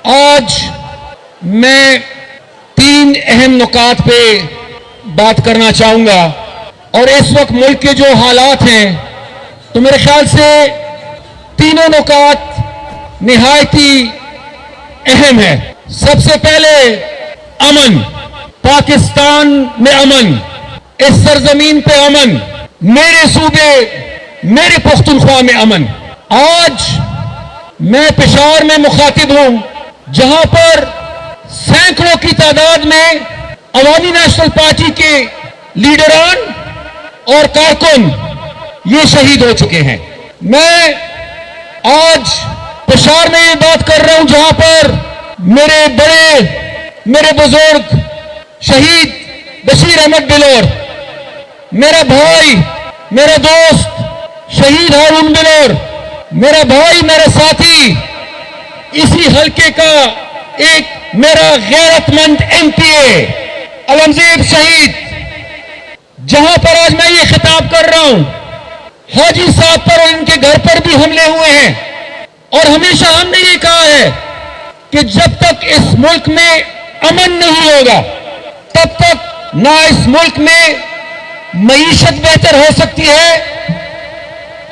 آج میں 3 اہم نکات پہ بات کرنا چاہوں گا، اور اس وقت ملک کے جو حالات ہیں تو میرے خیال سے تینوں نکات نہایتی اہم ہیں۔ سب سے پہلے امن، پاکستان میں امن، اس سرزمین پہ امن، میرے صوبے میرے پختونخوا میں امن۔ آج میں پشاور میں مخاطب ہوں، جہاں پر سینکڑوں کی تعداد میں عوامی نیشنل پارٹی کے لیڈران اور کارکن یہ شہید ہو چکے ہیں۔ میں آج پشاور میں یہ بات کر رہا ہوں جہاں پر میرے بزرگ شہید بشیر احمد بلور، میرا بھائی میرا دوست شہید ہارون بلور، میرا بھائی میرا ساتھی، اسی حلقے کا ایک میرا غیرت مند MPA علمزیب شہید، جہاں پر آج میں یہ خطاب کر رہا ہوں، حاجی صاحب پر اور ان کے گھر پر بھی حملے ہوئے ہیں، اور ہمیشہ ہم نے یہ کہا ہے کہ جب تک اس ملک میں امن نہیں ہوگا تب تک نہ اس ملک میں معیشت بہتر ہو سکتی ہے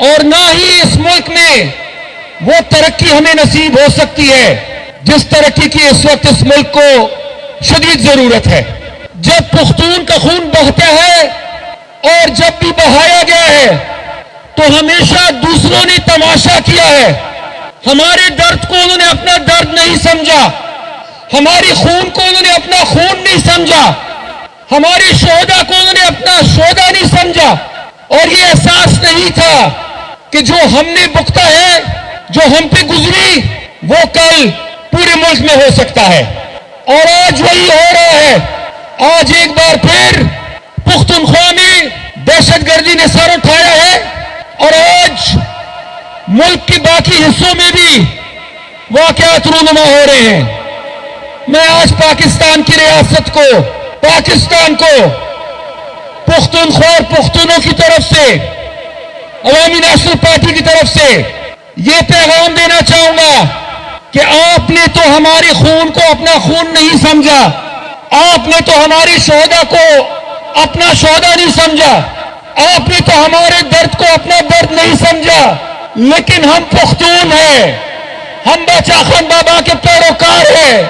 اور نہ ہی اس ملک میں وہ ترقی ہمیں نصیب ہو سکتی ہے جس ترقی کی اس وقت اس ملک کو شدید ضرورت ہے۔ جب پختون کا خون بہتا ہے اور جب بھی بہایا گیا ہے تو ہمیشہ دوسروں نے تماشا کیا ہے، ہمارے درد کو انہوں نے اپنا درد نہیں سمجھا، ہماری خون کو انہوں نے اپنا خون نہیں سمجھا، ہماری شہداء کو انہوں نے اپنا شہداء نہیں سمجھا، اور یہ احساس نہیں تھا کہ جو ہم نے بکتا ہے، جو ہم پہ گزری، وہ کل پورے ملک میں ہو سکتا ہے، اور آج وہی ہو رہا ہے۔ آج ایک بار پھر پختونخوا میں دہشت گردی نے سر اٹھایا ہے، اور آج ملک کے باقی حصوں میں بھی واقعات رونما ہو رہے ہیں۔ میں آج پاکستان کی ریاست کو، پاکستان کو پختونخوا اور پختونوں کی طرف سے، عوامی نیشنل پارٹی کی طرف سے یہ پیغام دینا چاہوں گا کہ آپ نے تو ہمارے خون کو اپنا خون نہیں سمجھا، آپ نے تو ہماری شہداء کو اپنا شہداء نہیں سمجھا، آپ نے تو ہمارے درد کو اپنا درد نہیں سمجھا، لیکن ہم پختون ہیں، ہم باچا خان بابا کے پیروکار ہیں۔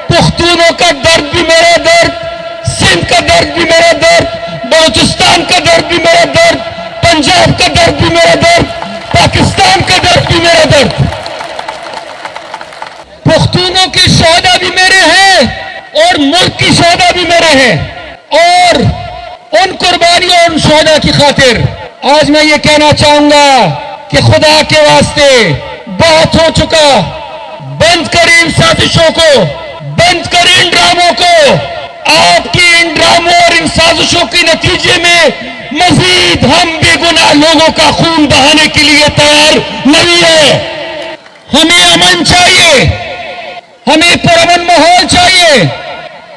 پختونوں کا درد بھی میرا درد، سندھ کا درد بھی میرا درد، بلوچستان کا درد بھی میرا درد، پنجاب کا درد بھی میرا درد، پاکستان کا درد بھی میرا درد۔ پختونوں کے شہداء بھی میرے ہیں اور ملک کی شہداء بھی میرے ہیں، اور ان قربانیوں ان شہداء کی خاطر آج میں یہ کہنا چاہوں گا کہ خدا کے واسطے بہت ہو چکا، بند کریں ان سازشوں کو، بند کریں ان ڈراموں کو۔ آپ کے ان ڈراموں اور ان سازشوں کے نتیجے میں مزید ہم بے گناہ لوگوں کا خون بہانے کے لیے تیار نہیں ہے۔ ہمیں امن چاہیے، ہمیں پرامن ماحول چاہیے،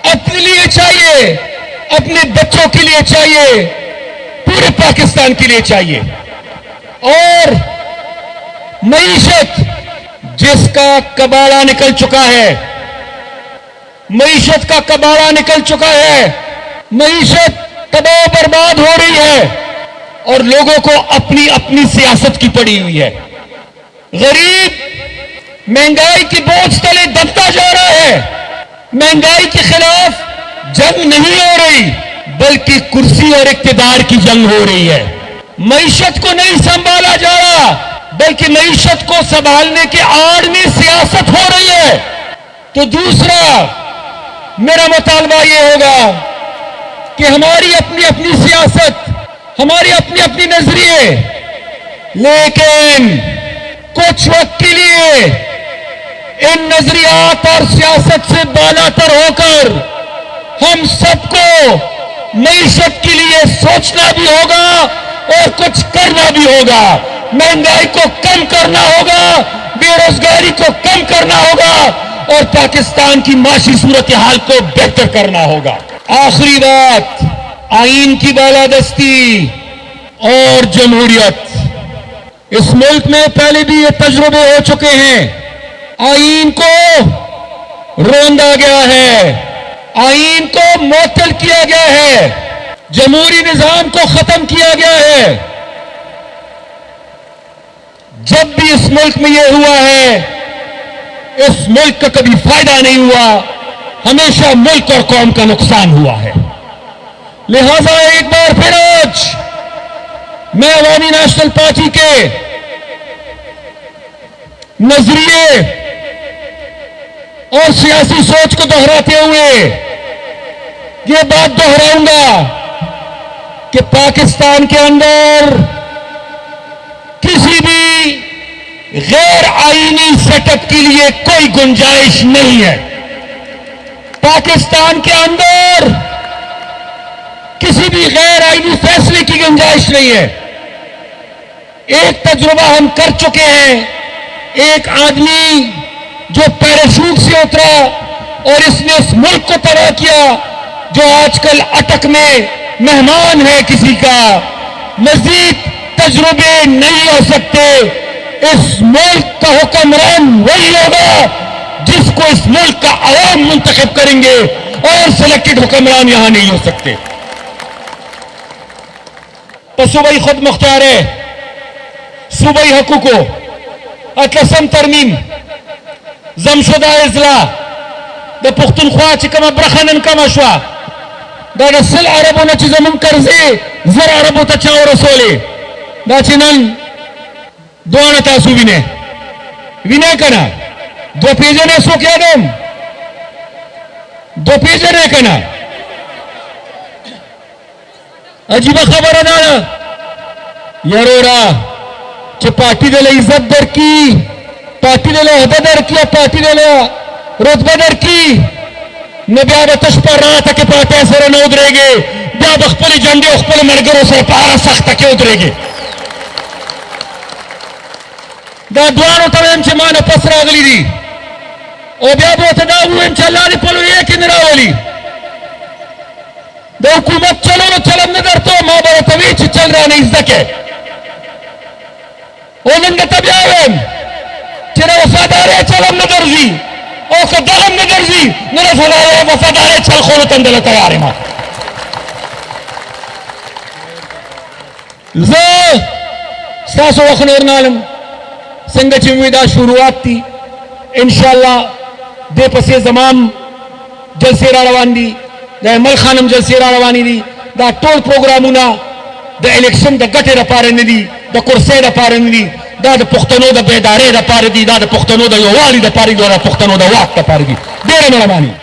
اپنے لیے چاہیے، اپنے بچوں کے لیے چاہیے، پورے پاکستان کے لیے چاہیے۔ اور معیشت جس کا کباڑہ نکل چکا ہے، معیشت کا کباڑہ نکل چکا ہے، معیشت تباہ و برباد ہو رہی ہے، اور لوگوں کو اپنی اپنی سیاست کی پڑی ہوئی ہے۔ غریب مہنگائی کی بوجھ تلے دبتا جا رہا ہے۔ مہنگائی کے خلاف جنگ نہیں ہو رہی بلکہ کرسی اور اقتدار کی جنگ ہو رہی ہے۔ معیشت کو نہیں سنبھالا جا رہا بلکہ معیشت کو سنبھالنے کے آڑ میں سیاست ہو رہی ہے۔ تو دوسرا میرا مطالبہ یہ ہوگا کہ ہماری اپنی اپنی سیاست، ہماری اپنی اپنی نظریے، لیکن کچھ وقت کے لیے ان نظریات اور سیاست سے بالاتر ہو کر ہم سب کو معیشت کے لیے سوچنا بھی ہوگا اور کچھ کرنا بھی ہوگا۔ مہنگائی کو کم کرنا ہوگا، بے روزگاری کو کم کرنا ہوگا، اور پاکستان کی معاشی صورتحال کو بہتر کرنا ہوگا۔ آخری بات، آئین کی بالادستی اور جمہوریت۔ اس ملک میں پہلے بھی یہ تجربے ہو چکے ہیں۔ آئین کو روندا گیا ہے، آئین کو معطل کیا گیا ہے، جمہوری نظام کو ختم کیا گیا ہے۔ جب بھی اس ملک میں یہ ہوا ہے، اس ملک کا کبھی فائدہ نہیں ہوا، ہمیشہ ملک اور قوم کا نقصان ہوا ہے۔ لہذا ایک بار پھر آج میں عوامی نیشنل پارٹی کے نظریے اور سیاسی سوچ کو دہراتے ہوئے یہ بات دہراؤں گا کہ پاکستان کے اندر کسی بھی غیر آئینی سیٹ اپ کے لیے کوئی گنجائش نہیں ہے۔ پاکستان کے اندر کسی بھی غیر آئینی فیصلے کی گنجائش نہیں ہے۔ ایک تجربہ ہم کر چکے ہیں، ایک آدمی جو پیراشوٹ سے اترا اور اس نے اس ملک کو تباہ کیا، جو آج کل اٹک میں مہمان ہے کسی کا۔ مزید تجربے نہیں ہو سکتے۔ اس ملک کا حکمران وہی ہوگا جس کو اس ملک کا عوام منتخب کریں گے، اور سلیکٹڈ حکمران یہاں نہیں ہو سکتے۔ تو صوبائی خود مختار ہے، صوبائی حقوقو اتلسم ترمیم زمشدہ اضلاع دا پختونخوا چې کومه برخه نن کمه شوه، دا د 100 اربو نه چې زمونږ قرضې 1000 اربو ته چا ورسولې، دا چې نن دواړه تاسو وینئ که نه؟ دوه پیژنې څوک یادوم؟ دوه پیژنې که نه؟ عجیبه خبره ده یارورا چې پارټي دله عزت درکړي، پارټي دله عہده درکړي، پارټي دله رتبه درکړي، نو بیا به تش په راته کې پارټۍ سره نه ودرېږي، بیا به خپلې جنډې او خپلو ملګرو سره په هره سخته کې ودرېږي۔ دا دواړو ته وایم چې ما نه پس راغلي دي، او بیا به ورته دا ووایم چې الله دې په لویه کې مې راولي۔ د حکومت چلولو چلم نه درته ما به ورته وایي چې چل رانه زده کړې، او نن درته بیا وایم چې د وفادارۍ چلم نه درځي، او که دغه نه درځي نو د وفادارۍ چل ښودو ته همدلته تیار یم۔ زه ستاسو وخت نور نه الم، څنګه چې مې دا شروعات دي، انشاءالله دې پسې زمام جلسې را روان دي، د ایمل خانم جلسې را روانې دي، دا ټول پروګرامونه د الیکشن د ګټې لپاره نه دي، د کرسۍ لپاره نه دي، دا د پښتنو د بیدارۍ لپاره دي، دا د پښتنو د یووالي لپاره دي، دا د پښتنو د واک لپاره دي۔ ډېره مهرباني۔